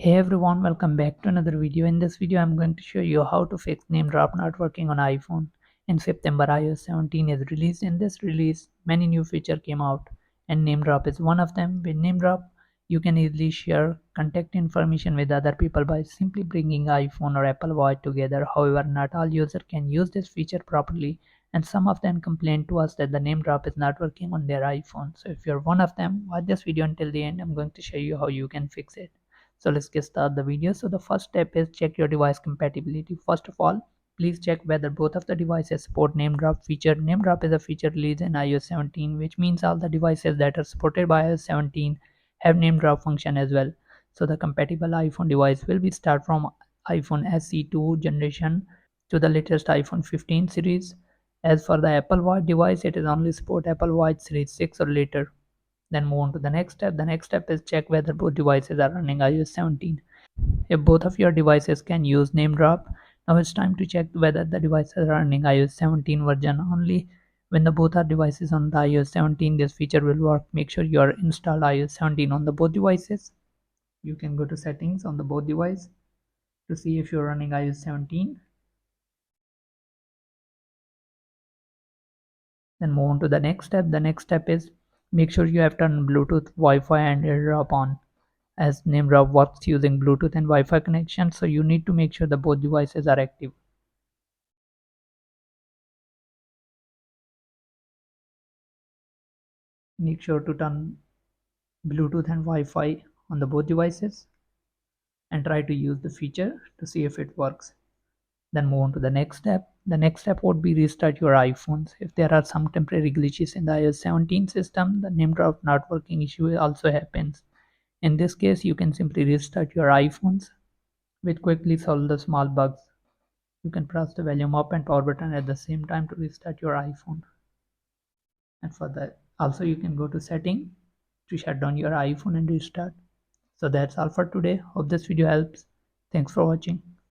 Hey everyone, welcome back to another video. In this video, I'm going to show you how to fix NameDrop not working on iPhone. In September, iOS 17 is released. In this release, many new features came out, and NameDrop is one of them. With NameDrop, you can easily share contact information with other people by simply bringing iPhone or Apple Watch together. However, not all users can use this feature properly, and some of them complain to us that the NameDrop is not working on their iPhone. So if you're one of them, watch this video until the end. I'm going to show you how you can fix it. So let's get start the video. So the first step is check your device compatibility. First of all, please check whether both of the devices support name drop feature. Name drop is a feature released in iOS 17, which means all the devices that are supported by iOS 17 have name drop function as well. So the compatible iPhone device will be start from iPhone SE2 generation to the latest iPhone 15 series. As for the Apple Watch device, it is only support Apple Watch Series 6 or later. Then move on to the next step. The next step is check whether both devices are running iOS 17. If both of your devices can use NameDrop, now it's time to check whether the devices are running iOS 17 version. Only when the both are devices on the iOS 17 this feature will work. Make sure you are installed iOS 17 on the both devices. You can go to settings on the both device to see if you're running iOS 17. Then move on to the next step. The next step is make sure you have turned Bluetooth, Wi-Fi and AirDrop on, as NameDrop works using Bluetooth and Wi-Fi connection, so you need to make sure that both devices are active. Make sure to turn Bluetooth and Wi-Fi on the both devices and try to use the feature to see if it works. Then move on to the next step. The next step would be restart your iPhones. If there are some temporary glitches in the iOS 17 system, the NameDrop not working issue also happens. In this case, you can simply restart your iPhones, which quickly solve the small bugs. You can press the volume up and power button at the same time to restart your iPhone. And for that, also you can go to setting to shut down your iPhone and restart. So that's all for today. Hope this video helps. Thanks for watching.